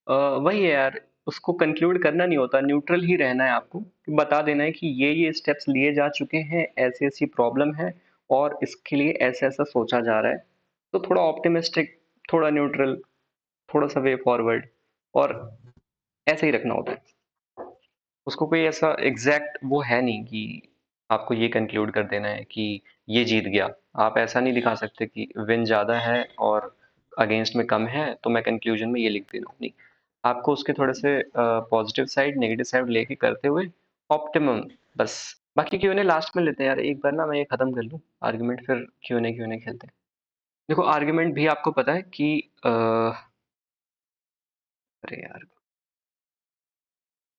वही है यार, उसको कंक्लूड करना नहीं होता, न्यूट्रल ही रहना है आपको, बता देना है कि ये स्टेप्स लिए जा चुके हैं, ऐसी ऐसी प्रॉब्लम है और इसके लिए ऐसा ऐसा सोचा जा रहा है। तो थोड़ा ऑप्टिमिस्टिक, थोड़ा न्यूट्रल, थोड़ा सा वे फॉरवर्ड, और ऐसे ही रखना होता है। उसको कोई ऐसा एग्जैक्ट वो है नहीं कि आपको ये कंक्लूड कर देना है कि ये जीत गया। आप ऐसा नहीं दिखा सकते कि विन ज्यादा है और अगेंस्ट में कम है, तो मैं कंक्लूजन में ये लिख दे रहा हूँ, नहीं। आपको उसके थोड़े से पॉजिटिव साइड नेगेटिव साइड लेके करते हुए ऑप्टिमम, बस। बाकी क्यों ने लास्ट में लेते हैं यार, एक बार ना मैं ये खत्म कर लूँ आर्गुमेंट, फिर क्यों ने खेलते हैं। देखो आर्गुमेंट भी आपको पता है कि अरे यार,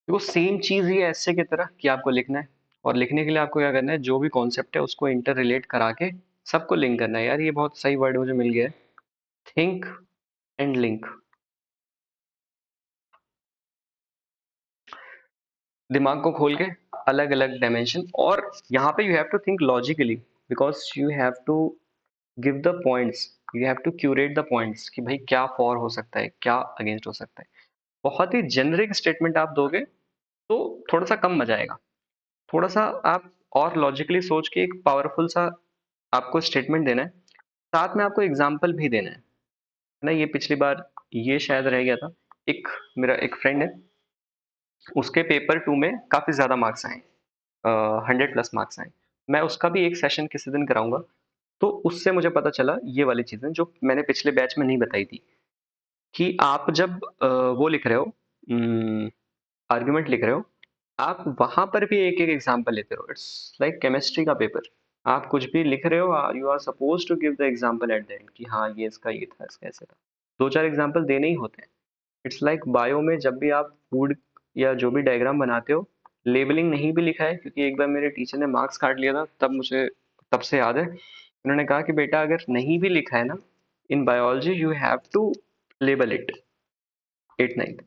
देखो सेम चीज ही है ऐसे की तरह कि आपको लिखना है, और लिखने के लिए आपको क्या करना है, जो भी कॉन्सेप्ट है उसको इंटर रिलेट करा के सबको लिंक करना है। यार ये बहुत सही वर्ड मुझे मिल गया है, थिंक एंड लिंक। दिमाग को खोल के अलग अलग डायमेंशन, और यहाँ पे you have to think logically, because you have to give the points, you have to curate the points कि भाई क्या फॉर हो सकता है, क्या अगेंस्ट हो सकता है। बहुत ही जेनरिक स्टेटमेंट आप दोगे तो थोड़ा सा कम मजा आएगा। थोड़ा सा आप और लॉजिकली सोच के एक पावरफुल सा आपको स्टेटमेंट देना है, साथ में आपको एग्जाम्पल भी देना है ना। ये पिछली बार ये शायद रह गया था। एक मेरा एक फ्रेंड है, उसके पेपर 2 में काफी ज्यादा मार्क्स आए, 100+ मार्क्स आए। मैं उसका भी एक सेशन किसी दिन कराऊंगा। तो उससे मुझे पता चला ये वाली चीजें जो मैंने पिछले बैच में नहीं बताई थी, कि आप जब वो लिख रहे हो, आर्ग्यूमेंट लिख रहे हो, आप वहां पर भी एक एक एग्जाम्पल लेते रहो। इट्स लाइक केमिस्ट्री का पेपर। आप कुछ भी लिख रहे हो, you are suppose to give the example at the end कि हाँ ये इसका ये था, इसका ऐसे था। दो चार एग्जाम्पल देने ही होते हैं। इट्स लाइक बायो में जब भी आप फूड या जो भी डायग्राम बनाते हो, लेबलिंग नहीं भी लिखा है, क्योंकि एक बार मेरे टीचर ने मार्क्स काट लिया था, तब मुझे तब से याद है, उन्होंने कहा कि बेटा अगर नहीं भी लिखा है ना in biology, you have to label it 8th 9th।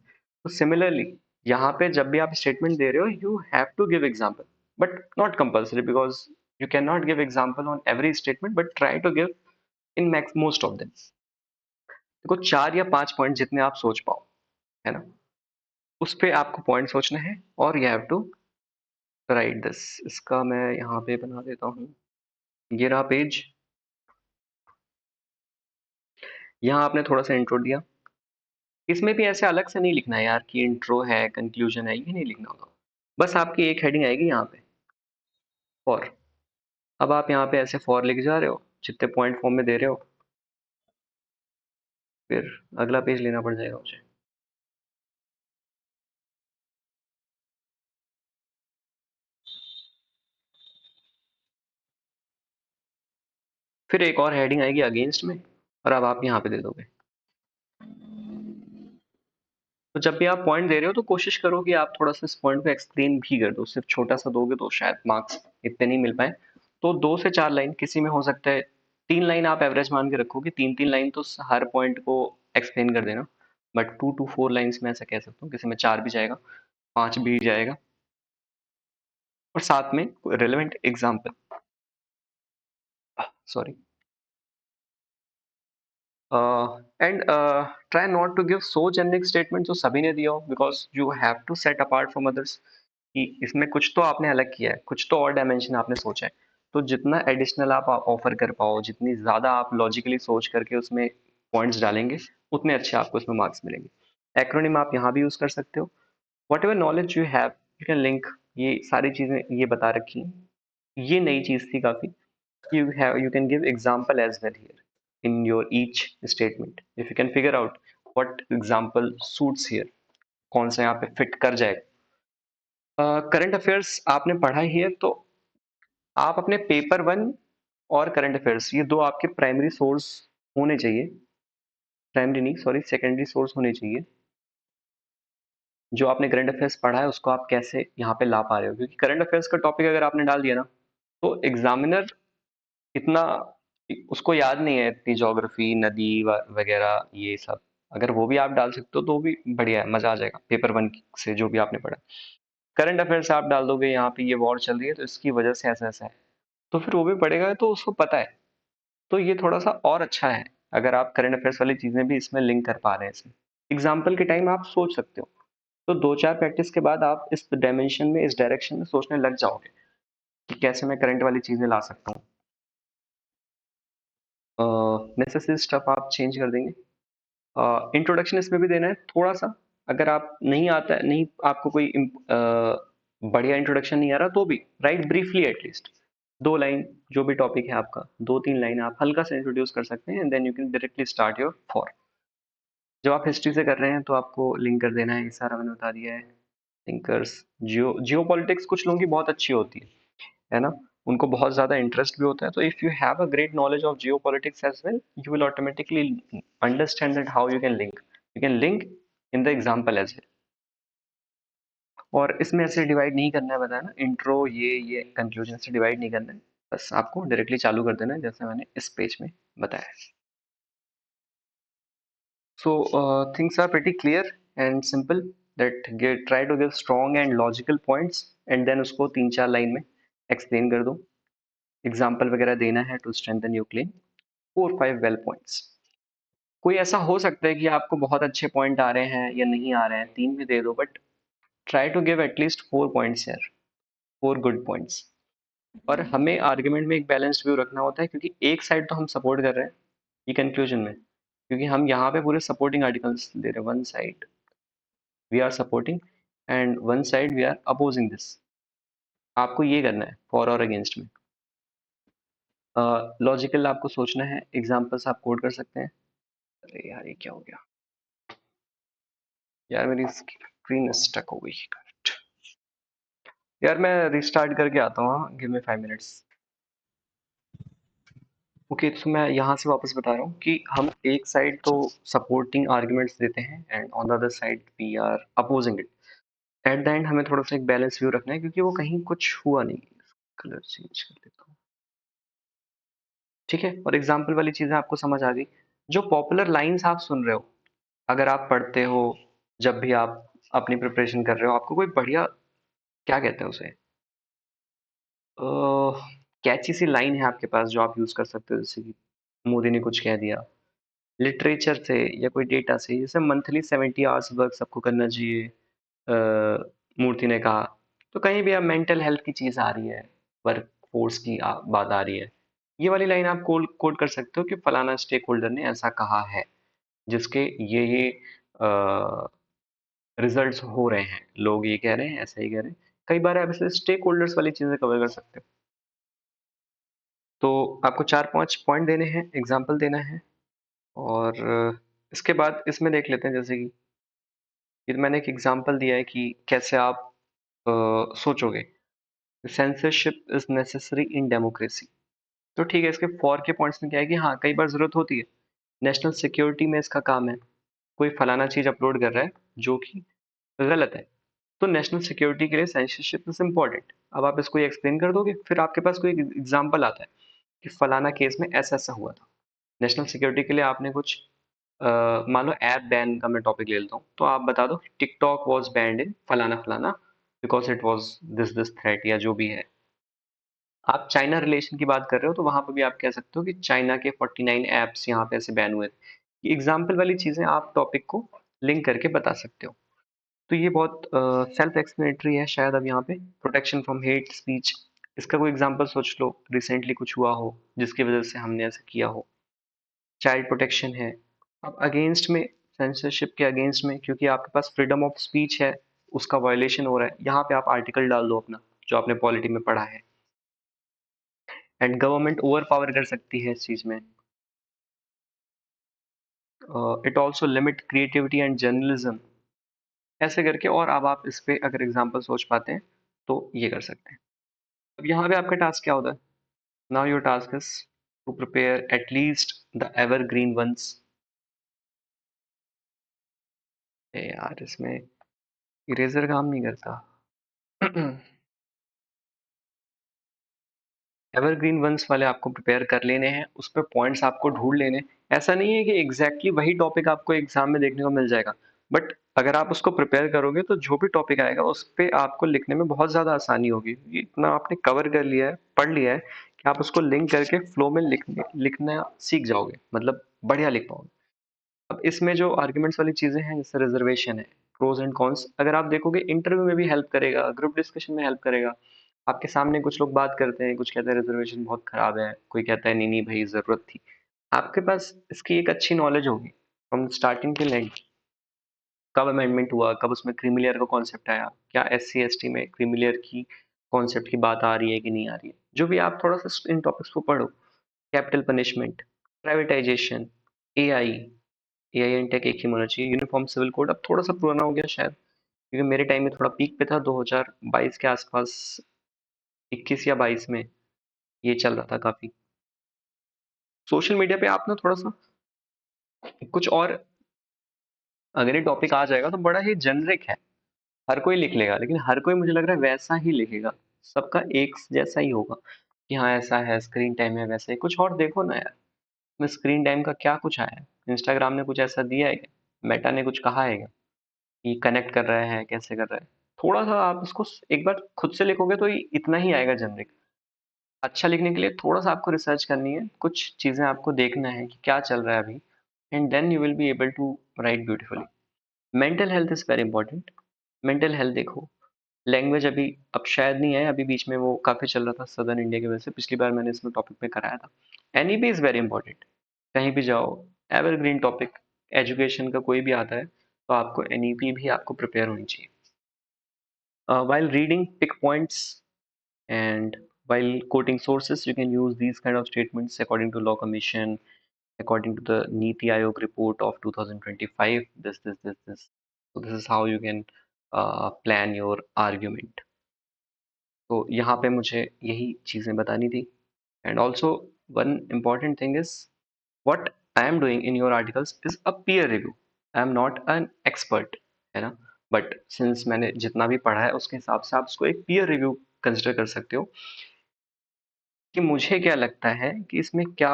तो सिमिलरली यहाँ पे जब भी आप स्टेटमेंट दे रहे हो, you have to give example, but not compulsory, because you can not give example on every statement, but try to give in max most of them. देखो 4 या 5 पॉइंट जितने आप सोच पाओ, है ना, उस पे आपको पॉइंट सोचना है, और you have to write this. इसका मैं यहाँ पे बना देता हूँ, ये रहा पेज। यहाँ आपने थोड़ा सा इंट्रो दिया, इसमें भी ऐसे अलग से नहीं लिखना है यार कि इंट्रो है कंक्लूजन है, ये नहीं लिखना होगा। बस आपकी एक हेडिंग आएगी यहाँ पे, फॉर। अब आप यहाँ पे ऐसे फॉर लिख जा रहे हो, जितने पॉइंट फॉर्म में दे रहे हो, फिर अगला पेज लेना पड़ जाएगा मुझे। फिर एक और हेडिंग आएगी अगेंस्ट में, और अब आप यहाँ पे दे दोगे। तो जब भी आप पॉइंट दे रहे हो तो कोशिश करो कि आप थोड़ा सा इस पॉइंट को एक्सप्लेन भी कर दो। सिर्फ छोटा सा दोगे तो शायद मार्क्स इतने नहीं मिल पाए। तो 2 से 4 लाइन, किसी में हो सकता है 3 लाइन आप एवरेज मान के रखो कि 3 3 लाइन तो हर पॉइंट को एक्सप्लेन कर देना। बट 2 to 4 लाइन्स में ऐसा कह सकता हूँ, किसी में 4 भी जाएगा, 5 भी जाएगा, और साथ में relevant example. Sorry. And try not to give so generic statement जो सभी ने दिया हो, because you have to set apart from others, कि इसमें कुछ तो आपने अलग किया है, कुछ तो और डायमेंशन आपने सोचा है। तो जितना एडिशनल आप ऑफर कर पाओ, जितनी ज्यादा आप लॉजिकली सोच करके उसमें पॉइंट्स डालेंगे, उतने अच्छे आपको उसमें मार्क्स मिलेंगे। एक्रोनिम आप यहाँ भी यूज कर सकते हो। What ever knowledge you have you can link. ये सारी चीजें ये बता रखी हैं, ये नई चीज थी काफी। You can give example as well here in your each statement. If you can figure out what example suits here, कौन सा यहाँ पे फिट कर जाएगा। करंट अफेयर्स आपने पढ़ा ही है, तो आप अपने पेपर 1 और करंट अफेयर्स, ये दो आपके प्राइमरी सोर्स होने चाहिए। प्राइमरी नहीं, सॉरी, सेकेंडरी सोर्स होने चाहिए। जो आपने करंट अफेयर्स पढ़ा है उसको आप कैसे यहाँ पे ला पा रहे हो, क्योंकि करंट अफेयर्स का टॉपिक अगर आपने डाल दिया ना, तो एग्जामिनर इतना उसको याद नहीं है, इतनी ज्योग्राफी नदी वगैरह ये सब। अगर वो भी आप डाल सकते हो तो भी बढ़िया है, मजा आ जाएगा पेपर 1 से जो भी आपने पढ़ा। करंट अफेयर्स आप डाल दोगे, यहाँ पे ये वॉर चल रही है तो इसकी वजह से ऐसा ऐसा है, तो फिर वो भी पढ़ेगा तो उसको पता है। तो ये थोड़ा सा और अच्छा है अगर आप करंट अफेयर्स वाली चीजें भी इसमें लिंक कर पा रहे हैं इसमें। एग्जाम्पल के टाइम आप सोच सकते हो। तो 2-4 प्रैक्टिस के बाद आप इस डायमेंशन में, इस डायरेक्शन में सोचने लग जाओगे कि कैसे मैं करंट वाली चीजें ला सकता हूँ। नेसेसरी स्टफ आप चेंज कर देंगे। इंट्रोडक्शन इसमें भी देना है थोड़ा सा। अगर आप नहीं आता है, नहीं आपको कोई बढ़िया इंट्रोडक्शन नहीं आ रहा, तो भी राइट ब्रीफली एटलीस्ट 2 लाइन, जो भी टॉपिक है आपका 2-3 लाइन आप हल्का सा इंट्रोड्यूस कर सकते हैं, and then you can directly start your for. जब आप हिस्ट्री से कर रहे हैं तो आपको लिंक कर देना है, ये सारा मैंने बता दिया है। थिंकर्स, जियो पॉलिटिक्स कुछ लोगों की बहुत अच्छी होती है ना, उनको बहुत ज्यादा इंटरेस्ट भी होता है। तो if you have a great knowledge of geopolitics as well, you will automatically understand that how you can link in the example as well. और इसमें ऐसे डिवाइड नहीं करना है, बताया ना, इंट्रो ये कंक्लूजन से डिवाइड नहीं करना है, बस आपको डायरेक्टली चालू कर देना है जैसे मैंने इस पेज में बताया है। So things are pretty clear and simple, that try to give strong and logical points and then उसको 3-4 लाइन में explain कर दो। एग्जाम्पल वगैरह देना है to strengthen your claim। 4-5 well points। कोई ऐसा हो सकता है कि आपको बहुत अच्छे पॉइंट आ रहे हैं या नहीं आ रहे हैं, 3 भी दे दो, but try to give at least 4 points यार, 4 गुड पॉइंट्स। और हमें आर्ग्यूमेंट में एक बैलेंस्ड व्यू रखना होता है, क्योंकि एक साइड तो हम सपोर्ट कर रहे हैं ये कंक्लूजन में, क्योंकि हम यहाँ पे पूरे सपोर्टिंग आर्टिकल्स दे रहे हैं। One side we are supporting and one side we are opposing this. आपको ये करना है फॉर और अगेंस्ट में। लॉजिकल आपको सोचना है, एग्जांपल्स आप कोड कर सकते हैं। अरे यार ये क्या हो गया यार, मेरी स्क्रीन स्टक हो गई। यार मैं रिस्टार्ट करके आता हूँ, गिव मी 5 मिनट्स। ओके, तो मैं यहाँ से वापस बता रहा हूँ कि हम एक साइड तो सपोर्टिंग आर्ग्यूमेंट्स देते हैं and on the other side we are opposing it. At the end हमें थोड़ा सा एक बैलेंस व्यू रखना है, क्योंकि वो कहीं कुछ हुआ नहीं। कलर चेंज कर देता हूँ, ठीक है। और एग्जाम्पल वाली चीजें आपको समझ आ गई। जो पॉपुलर लाइंस आप सुन रहे हो, अगर आप पढ़ते हो, जब भी आप अपनी प्रिपरेशन कर रहे हो, आपको कोई बढ़िया, क्या कहते हैं उसे, कैची सी लाइन है आपके पास जो आप यूज कर सकते हो, जैसे कि मोदी ने कुछ कह दिया लिटरेचर से या कोई डेटा से, जैसे मंथली 70 आवर्स वर्क सबको करना चाहिए, मूर्ति ने कहा। तो कहीं भी आप मेंटल हेल्थ की चीज आ रही है, वर्क फोर्स की बात आ रही है, ये वाली लाइन आप कोड कर सकते हो कि फलाना स्टेक होल्डर ने ऐसा कहा है, जिसके ये रिजल्ट्स हो रहे हैं, लोग ये कह रहे हैं, ऐसा ही कह रहे हैं। कई बार आप ऐसे स्टेक होल्डर्स वाली चीजें कवर कर सकते हो। तो आपको 4-5 पॉइंट देने हैं, एग्जाम्पल देना है। और इसके बाद इसमें देख लेते हैं, जैसे कि ये मैंने एक एग्जांपल दिया है कि कैसे आप सोचोगे। Censorship is necessary in democracy. तो ठीक है, इसके फॉर के पॉइंट्स में क्या है कि हाँ, कई बार जरूरत होती है, नेशनल सिक्योरिटी में इसका काम है। कोई फलाना चीज अपलोड कर रहा है जो कि गलत है, तो नेशनल सिक्योरिटी के लिए सेंसरशिप इज इम्पोर्टेंट। अब आप इसको एक्सप्लेन कर दोगे, फिर आपके पास कोई एग्जाम्पल आता है कि फलाना केस में ऐसा ऐसा हुआ था। नेशनल सिक्योरिटी के लिए आपने कुछ मान लो ऐप बैन का मैं टॉपिक ले लेता हूँ, तो आप बता दो टिकटॉक वॉज बैंड इन फलाना फलाना because it was this this threat, या जो भी है। आप चाइना रिलेशन की बात कर रहे हो, तो वहां पर भी आप कह सकते हो कि चाइना के 49 एप्स यहाँ पे ऐसे बैन हुए थे। एग्जाम्पल वाली चीजें आप टॉपिक को लिंक करके बता सकते हो। तो ये बहुत सेल्फ एक्सप्लेनेटरी है शायद। अब यहाँ पे प्रोटेक्शन फ्रॉम हेट स्पीच, इसका कोई एग्जाम्पल सोच लो, रिसेंटली कुछ हुआ हो जिसकी वजह से हमने ऐसा किया हो। चाइल्ड प्रोटेक्शन है। अब अगेंस्ट में, सेंसरशिप के अगेंस्ट में, क्योंकि आपके पास फ्रीडम ऑफ स्पीच है, उसका वायलेशन हो रहा है, यहाँ पे आप आर्टिकल डाल दो अपना जो आपने पॉलिटी में पढ़ा है। एंड गवर्नमेंट ओवर पावर कर सकती है इस चीज में। It also limit creativity and journalism, ऐसे करके। और अब आप इस पे अगर एग्जाम्पल सोच पाते हैं तो ये कर सकते हैं। अब यहाँ पे आपका टास्क क्या होता है? Now your task is to prepare at least the evergreen ones. यार इसमें इरेजर काम नहीं करता। एवरग्रीन वंस वाले आपको प्रिपेयर कर लेने हैं, उस पर पॉइंट्स आपको ढूंढ लेने हैं। ऐसा नहीं है कि एग्जैक्टली वही टॉपिक आपको एग्जाम में देखने को मिल जाएगा, बट अगर आप उसको प्रिपेयर करोगे तो जो भी टॉपिक आएगा उस पे आपको लिखने में बहुत ज़्यादा आसानी होगी। ये इतना आपने कवर कर लिया है, पढ़ लिया है, कि आप उसको लिंक करके फ्लो में लिखना सीख जाओगे, मतलब बढ़िया लिख पाओगे। अब इसमें जो आर्ग्यूमेंट्स वाली चीजें हैं जैसे रिजर्वेशन है, प्रोज एंड कॉन्स, अगर आप देखोगे इंटरव्यू में भी हेल्प करेगा, ग्रुप डिस्कशन में हेल्प करेगा। आपके सामने कुछ लोग बात करते हैं, कुछ कहते हैं रिजर्वेशन बहुत खराब है, कोई कहता है नहीं नहीं भाई जरूरत थी। आपके पास इसकी एक अच्छी नॉलेज होगी फ्रॉम स्टार्टिंग टिल एंड। कब अमेंडमेंट हुआ, कब उसमें क्रीमी लेयर का कॉन्सेप्ट आया, क्या एस सी एस टी में क्रीमी लेयर की कॉन्सेप्ट की बात आ रही है कि नहीं आ रही है, जो भी आप थोड़ा सा इन टॉपिक्स को पढ़ो। Capital punishment, privatization, AI, AI and tech एक ही होना चाहिए, यूनिफॉर्म सिविल कोड अब थोड़ा सा पुराना हो गया शायद, क्योंकि मेरे टाइम में थोड़ा पीक पे था 2022 के आसपास, 21 या 22 में ये चल रहा था काफी। सोशल मीडिया पे आप ना थोड़ा सा कुछ और, अगर ये टॉपिक आ जाएगा तो बड़ा ही जेनरिक है, हर कोई लिख लेगा, लेकिन हर कोई मुझे लग रहा है वैसा ही लिखेगा, सबका एक जैसा ही होगा कि हाँ ऐसा है, स्क्रीन टाइम है, वैसे ही कुछ और देखो ना यार। में स्क्रीन टाइम का क्या कुछ आया है, इंस्टाग्राम ने कुछ ऐसा दिया है क्या, मेटा ने कुछ कहा है क्या कि कनेक्ट कर रहा है, कैसे कर रहा है। थोड़ा सा आप इसको एक बार खुद से लिखोगे तो इतना ही आएगा जनरिक। अच्छा लिखने के लिए थोड़ा सा आपको रिसर्च करनी है, कुछ चीजें आपको देखना है कि क्या चल रहा है अभी, and then you will be able to write beautifully. Mental health is very important. Mental health देखो, लैंग्वेज अभी अब शायद नहीं है, अभी बीच में वो काफी चल रहा था सदर्न इंडिया की वजह से, पिछली बार मैंने इसमें टॉपिक में कराया था। एनईपी इज वेरी इंपॉर्टेंट, कहीं भी जाओ, एवरग्रीन टॉपिक, एजुकेशन का कोई भी आता है तो आपको एनईपी भी आपको प्रिपेयर होनी चाहिए। While reading, pick points, and while quoting sources, you can use these kind of statements according to Law Commission, according to the Niti Aayog report of 2025. This. So this is how you can plan your argument. तो यहाँ पे मुझे यही चीजें बतानी थी। And also one important thing is what I am doing in your articles is a peer review. I am not an expert, है ना? बट सिंस मैंने जितना भी पढ़ा है उसके हिसाब से आप उसको एक पीयर रिव्यू कंसिडर कर सकते हो कि मुझे क्या लगता है कि इसमें क्या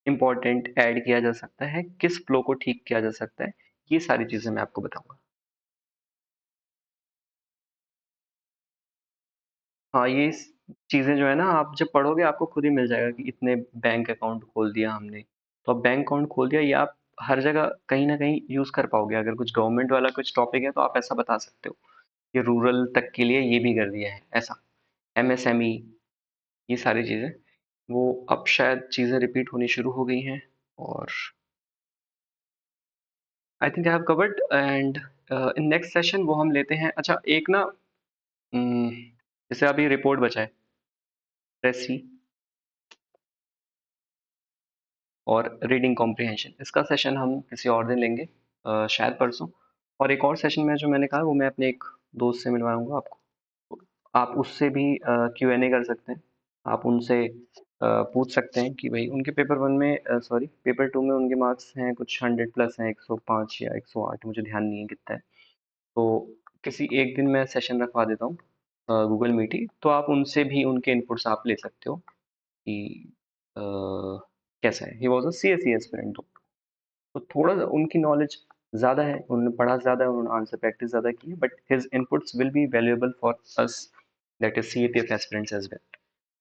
इंपॉर्टेंट ऐड किया जा सकता है, किस फ्लो को ठीक किया जा सकता है, ये सारी चीजें मैं आपको बताऊंगा। हाँ ये चीजें जो है ना, आप जब पढ़ोगे आपको खुद ही मिल जाएगा कि इतने बैंक अकाउंट खोल दिया हमने, तो अब बैंक अकाउंट खोल दिया, ये आप हर जगह कहीं ना कहीं यूज कर पाओगे। अगर कुछ गवर्नमेंट वाला कुछ टॉपिक है तो आप ऐसा बता सकते हो कि रूरल तक के लिए ये भी कर दिया है ऐसा, एमएसएमई, ये सारी चीजें, वो अब शायद चीजें रिपीट होनी शुरू हो गई हैं। और I think I have covered, and in next session वो हम लेते हैं। अच्छा एक ना, जैसे अभी रिपोर्ट बचा है, प्रेसी और रीडिंग कॉम्प्रिहेंशन, इसका सेशन हम किसी और दिन लेंगे, शायद परसों। और एक और सेशन में जो मैंने कहा वो मैं अपने एक दोस्त से मिलवाऊंगा आपको, तो आप उससे भी क्यू एन ए कर सकते हैं। आप उनसे पूछ सकते हैं कि भाई उनके पेपर वन में, सॉरी पेपर टू में उनके मार्क्स हैं कुछ 100 प्लस हैं, 105 या 108, मुझे ध्यान नहीं है कितना है। तो किसी एक दिन मैं सेशन रखवा देता हूँ गूगल मीट ही, तो आप उनसे भी उनके इनपुट्स आप ले सकते हो कि अ, कैसा है। He was a C S C aspirant, तो थोड़ा सा उनकी नॉलेज ज़्यादा है, उन्होंने पढ़ा ज़्यादा है, उन्होंने आंसर प्रैक्टिस ज़्यादा की है, but his inputs will be valuable for us, that is C A P F aspirants as well.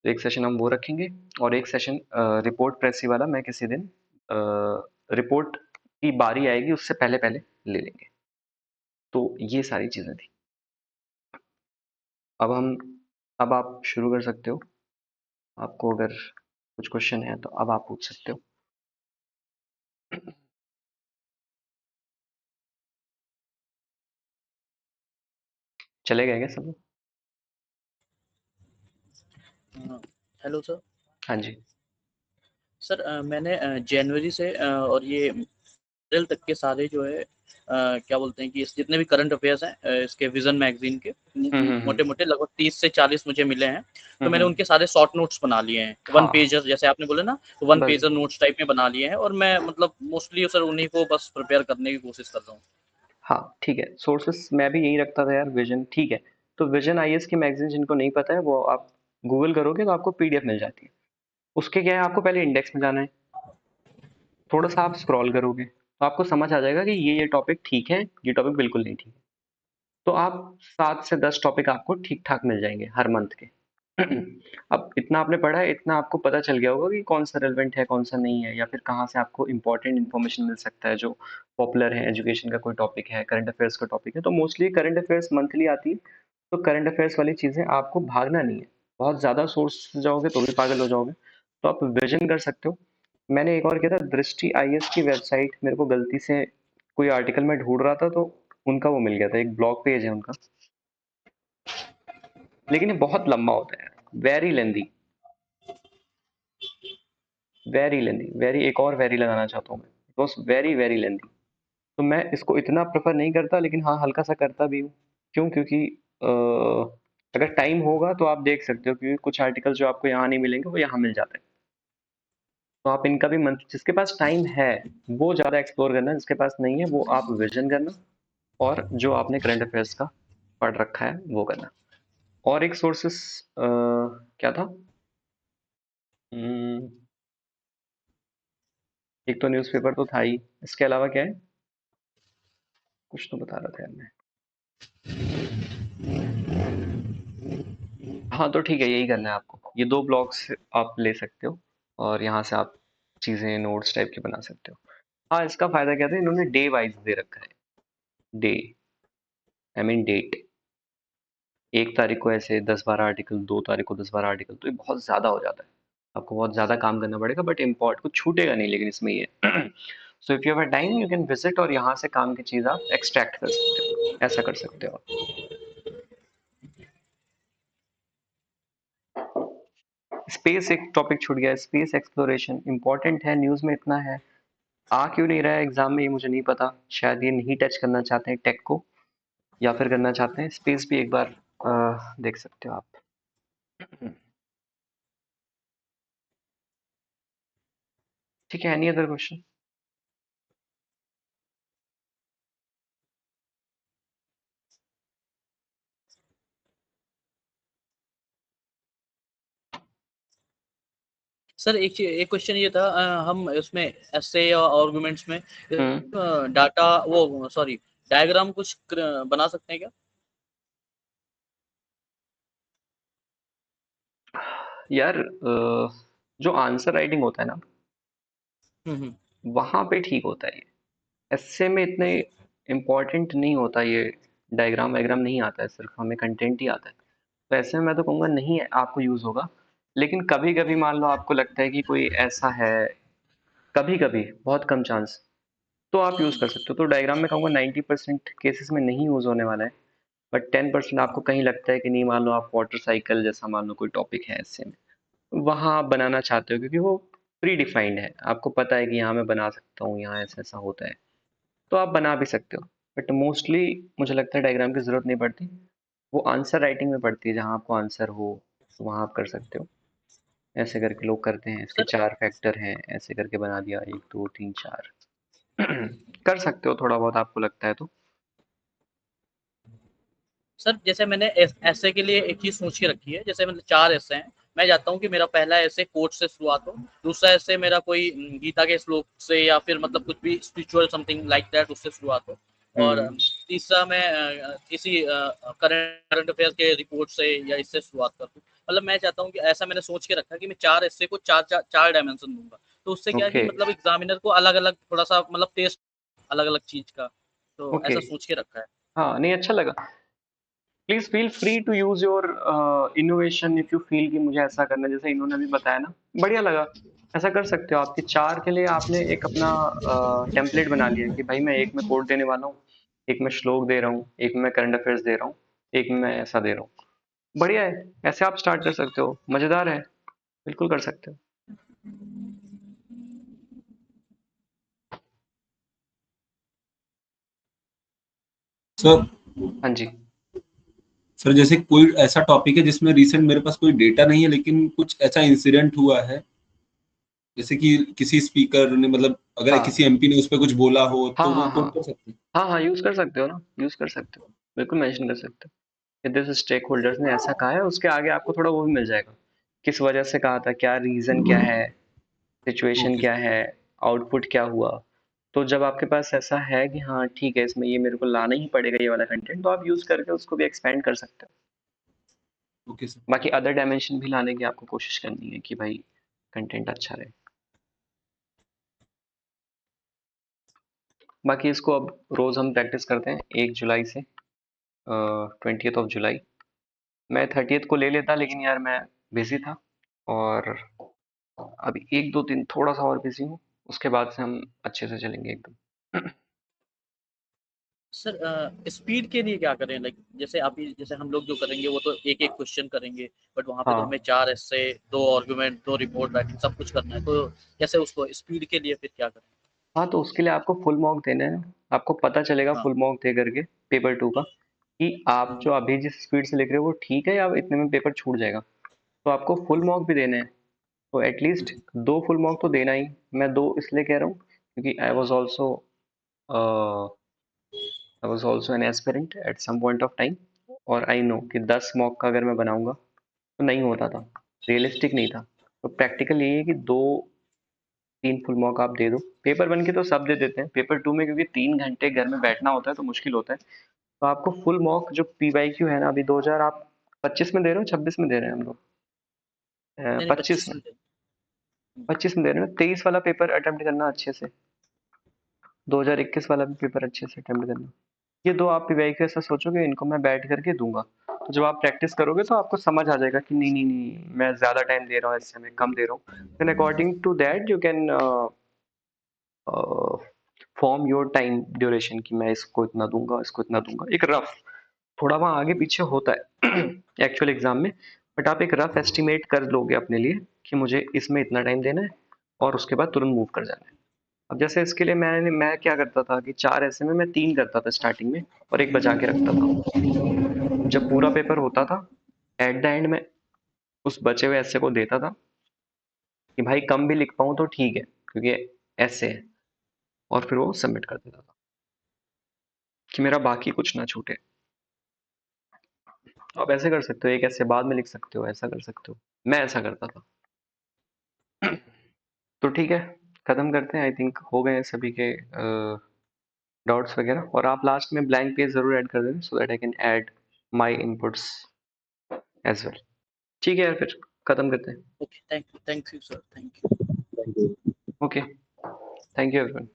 तो एक सेशन हम वो रखेंगे, और एक सेशन रिपोर्ट प्रेसी वाला मैं किसी दिन रिपोर्ट की बारी आएगी उससे पहले पहले ले लेंगे। तो ये सारी चीज़ें थी। अब हम, अब आप शुरू कर सकते हो, आपको अगर कुछ क्वेश्चन है तो अब आप पूछ सकते हो। चले गए क्या सब लोग? Hello sir. हाँ जी। सर मैंने जनवरी से और ये अप्रैल तक के सारे जो है क्या बोलते हैं कि जितने भी करंट अफेयर्स हैं इसके विजन मैगजीन के हम्म। मोटे मोटे लगभग 30 से 40 मुझे मिले हैं। तो मैंने हम्म। उनके सारे शॉर्ट नोट्स बना लिए हैं, वन हाँ पेजर जैसे आपने बोले ना, तो वन बस, पेजर नोट्स टाइप में बना लिए हैं, और मैं मतलब मोस्टली सर उन्हीं को बस प्रिपेयर करने की कोशिश कर रहा हूँ। हाँ ठीक है, सोर्सेस मैं भी यही रखता था यार, विजन ठीक है। तो विजन आईएएस की मैगजीन जिनको नहीं पता है वो आप गूगल करोगे तो आपको पीडीएफ मिल जाती है। उसके क्या है, आपको पहले इंडेक्स में जाना है, थोड़ा सा आप स्क्रॉल करोगे तो आपको समझ आ जाएगा कि ये टॉपिक ठीक है, ये टॉपिक बिल्कुल नहीं ठीक है। तो आप 7 से 10 टॉपिक आपको ठीक ठाक मिल जाएंगे हर मंथ के। अब इतना आपने पढ़ा है, इतना आपको पता चल गया होगा कि कौन सा रेलेवेंट है कौन सा नहीं है, या फिर कहाँ से आपको इंपॉर्टेंट इन्फॉर्मेशन मिल सकता है जो पॉपुलर है, एजुकेशन का कोई टॉपिक है, करंट अफेयर्स का टॉपिक है। तो मोस्टली करंट अफेयर्स मंथली आती है, तो करंट अफेयर्स वाली चीजें आपको भागना नहीं है। बहुत ज्यादा सोर्स जाओगे तो भी पागल हो जाओगे, तो आप विजन कर सकते हो। मैंने एक और किया था, दृष्टि आईएएस की वेबसाइट, मेरे को गलती से कोई आर्टिकल में ढूंढ रहा था तो उनका वो मिल गया था, एक ब्लॉग पेज है उनका, लेकिन ये बहुत लंबा होता है, very lengthy, very lengthy, very एक और वेरी लगाना चाहता हूँ मैं, it was very very lengthy. तो मैं इसको इतना प्रेफर नहीं करता, लेकिन हाँ हल्का सा करता भी हूँ। क्यों? क्योंकि अगर टाइम होगा तो आप देख सकते हो, क्योंकि कुछ आर्टिकल जो आपको यहाँ नहीं मिलेंगे वो यहाँ मिल जाते हैं। तो आप इनका भी मंथ, जिसके पास टाइम है वो ज्यादा एक्सप्लोर करना, जिसके पास नहीं है वो आप विजन करना, और जो आपने करंट अफेयर्स का पढ़ रखा है वो करना। और एक सोर्सेस क्या था? हम्म, एक तो न्यूज़पेपर तो था ही, इसके अलावा क्या है? कुछ तो बता रहा था यार मैं। हाँ तो ठीक है, यही करना है आपको, ये दो ब्लॉग्स आप ले सकते हो, और यहाँ से आप चीजें नोट्स टाइप की बना सकते हो। हाँ, इसका फायदा क्या था, इन्होंने डे वाइज दे रखा है, डे, आई मीन डेट। एक तारीख को ऐसे 10-12 आर्टिकल, 2 तारीख को 10-12 आर्टिकल, तो ये बहुत ज्यादा हो जाता है, आपको बहुत ज्यादा काम करना पड़ेगा, बट इम्पोर्ट कुछ छूटेगा नहीं, लेकिन इसमें ये so if you have time you can visit, और यहाँ से काम की चीज आप एक्सट्रैक्ट कर सकते हो, ऐसा कर सकते हो आप। स्पेस एक टॉपिक छूट गया, स्पेस एक्सप्लोरेशन इंपॉर्टेंट है, न्यूज में इतना है, आ क्यों नहीं रहा है एग्जाम में ये मुझे नहीं पता। शायद ये नहीं टच करना चाहते हैं टेक को, या फिर करना चाहते हैं। स्पेस भी एक बार देख सकते हो आप। ठीक है, एनी अदर क्वेश्चन? सर एक क्वेश्चन ये था, हम इसमें एसे या आर्गुमेंट्स में हम्म। डाटा वो सॉरी डायग्राम कुछ बना सकते हैं क्या? यार जो आंसर राइटिंग होता है ना, हम्म। वहां पे ठीक होता है ये, एस्से में इतने इम्पोर्टेंट नहीं होता ये, डायग्राम वायग्राम नहीं आता है, सिर्फ हमें कंटेंट ही आता है। तो ऐसे में मैं तो कहूँगा नहीं है, आपको यूज होगा। लेकिन कभी कभी मान लो आपको लगता है कि कोई ऐसा है, कभी कभी, बहुत कम चांस, तो आप यूज कर सकते हो। तो डायग्राम में कहूँगा 90% केसेस में नहीं यूज होने वाला है, बट 10% आपको कहीं लगता है कि नहीं, मान लो आप वाटर साइकिल जैसा मान लो कोई टॉपिक है ऐसे में, वहां आप बनाना चाहते हो, क्योंकि वो प्री डिफाइंड है, आपको पता है कि यहाँ मैं बना सकता हूँ, यहाँ ऐसा ऐसा होता है, तो आप बना भी सकते हो। बट मोस्टली मुझे लगता है डायग्राम की जरूरत नहीं पड़ती, वो आंसर राइटिंग में पड़ती है, जहाँ आपको आंसर हो तो वहाँ आप कर सकते हो। ऐसे करके लोग करते हैं, इसके सर 4 फैक्टर हैं, ऐसे करके बना दिया, 1 2 3 4। कर सकते हो थोड़ा बहुत, आपको लगता है तो। सर जैसे मैंने ऐसे के लिए एक चीज सोच के रखी है, जैसे मतलब 4 ऐसे हैं। मैं चाहता हूँ कि मेरा पहला ऐसे कोट से शुरुआत हो, दूसरा ऐसे मेरा कोई गीता के श्लोक से या फिर मतलब कुछ भी स्पिरिचुअल समथिंग लाइक दैट उससे शुरुआत हो, और हम्म। तीसरा मैं किसी करंट अफेयर के रिपोर्ट से या इससे शुरुआत कर दूँ। मतलब मैं चाहता हूँ कि ऐसा मैंने सोच के रखा कि मैं 4 ऐसे को 4 डायमेंशन दूंगा, तो उससे क्या है कि ओके। मतलब एग्जामिनर को अलग अलग थोड़ा सा मतलब टेस्ट अलग अलग चीज का, तो ओके। ऐसा सोच के रखा है। हाँ नहीं, अच्छा लगा। Please feel free to use your innovation, if you feel कि मुझे ऐसा करना है, जैसे इन्होंने भी बताया ना, बढ़िया लगा। ऐसा कर सकते हो, आपके 4 के लिए आपने एक अपना टेम्पलेट बना लिया कि भाई मैं एक में कोड देने वाला हूँ, एक में श्लोक दे रहा हूँ, एक में करंट अफेयर्स दे रहा हूँ, एक में ऐसा दे रहा हूँ। बढ़िया है, ऐसे आप स्टार्ट कर सकते हो, मजेदार है, बिल्कुल कर सकते हो। सर हाँ जी। सर जैसे कोई ऐसा टॉपिक है जिसमें रिसेंट मेरे पास कोई डेटा नहीं है, लेकिन कुछ ऐसा इंसिडेंट हुआ है, जैसे कि किसी स्पीकर ने मतलब अगर किसी हाँ एमपी ने उस पर कुछ बोला हो हाँ तो वो हाँ हाँ कोट कर सकते हैं। हाँ हाँ, यूज कर सकते हो ना, यूज कर सकते हो, बिल्कुल मेंशन कर सकते हो कि दिस स्टेक होल्डर्स ने ऐसा कहा है, उसके आगे आपको थोड़ा वो भी मिल जाएगा, किस वजह से कहा था, क्या रीजन क्या है, सिचुएशन ओके क्या सर। है, आउटपुट क्या हुआ। तो जब आपके पास ऐसा है कि हाँ ठीक है, इसमें ये मेरे को लाना ही पड़ेगा ये वाला कंटेंट, तो आप यूज करके उसको भी एक्सपेंड कर सकते हो। Okay sir. बाकी अदर डायमेंशन भी लाने की आपको कोशिश करनी है कि भाई कंटेंट अच्छा रहे। बाकी इसको अब रोज हम प्रैक्टिस करते हैं 1 जुलाई से 20th ऑफ जुलाई। मैं 30th को ले लेता, लेकिन यार मैं बिजी था और अभी 1 2 दिन थोड़ा सा और बिजी हूँ, उसके बाद से हम अच्छे से चलेंगे एकदम। सर स्पीड के लिए क्या करें, लाइक जैसे अभी जैसे हम लोग जो करेंगे वो तो एक एक क्वेश्चन करेंगे, बट वहाँ पे तो हाँ हमें 4 एस्से, 2 आर्गुमेंट, 2 रिपोर्ट राइटिंग सब कुछ करना है, तो कैसे उसको स्पीड के लिए फिर क्या करें? हाँ, तो उसके लिए आपको फुल मॉक देना है। आपको पता चलेगा हाँ। फुल मॉक दे करके पेपर 2 का कि आप जो अभी जिस स्पीड से लिख रहे हो वो ठीक है या इतने में पेपर छूट जाएगा। तो आपको फुल मॉक भी देने हैं, तो एटलीस्ट 2 फुल मॉक तो देना ही। मैं 2 इसलिए कह रहा हूँ क्योंकि I was also an aspirant at some point of time, और आई नो कि 10 मॉक का अगर मैं बनाऊंगा तो नहीं होता था, रियलिस्टिक नहीं था। तो प्रैक्टिकल यही है कि 2 3 फुल मॉक आप दे दो। पेपर 1 के तो सब दे देते हैं, पेपर 2 में क्योंकि 3 घंटे घर में बैठना होता है तो मुश्किल होता है। तो आपको फुल मॉक जो PYQ है ना, अभी 2000 आप 25 में दे रहे हो, 26 में दे रहे हैं हम लोग, नहीं नहीं, 25 25 में, में दे। 25 में दे रहे हैं। 23 वाला पेपर अटेम्प्ट करना अच्छे से, 2021 वाला भी पेपर अच्छे से अटेम्प्ट करना। ये 2 आप PYQ ऐसा सोचोगे इनको मैं बैठ करके दूंगा, तो जब आप प्रैक्टिस करोगे तो आपको समझ आ जाएगा कि नहीं नहीं नहीं, मैं ज्यादा टाइम दे रहा हूँ, इससे मैं कम दे रहा हूँ। Then according to that you can form your time duration कि मैं इसको इतना दूंगा, इसको इतना दूंगा। एक रफ, थोड़ा वहाँ आगे पीछे होता है एक्चुअल एग्जाम में, बट आप एक रफ एस्टिमेट कर लोगे अपने लिए कि मुझे इसमें इतना टाइम देना है और उसके बाद तुरंत मूव कर जाना है। अब जैसे इसके लिए मैं क्या करता था कि 4 ऐसे में मैं 3 करता था स्टार्टिंग में और एक बचा के रखता था। जब पूरा पेपर होता था, एट द एंड में उस बचे हुए ऐसे को देता था कि भाई कम भी लिख पाऊं तो ठीक है क्योंकि ऐसे है, और फिर वो सबमिट कर देता था कि मेरा बाकी कुछ ना छूटे। तो आप ऐसे कर सकते हो, एक ऐसे बाद में लिख सकते हो, ऐसा कर सकते हो। मैं ऐसा करता था। तो ठीक है, खत्म करते हैं। आई थिंक हो गए हैं सभी के डॉट्स वगैरह, और आप लास्ट में ब्लैंक पेज जरूर ऐड कर देना so that I can add my inputs as well. ठीक है यार, फिर खत्म करते हैं। Okay, thank you sir, thank you. Okay, thank you everyone.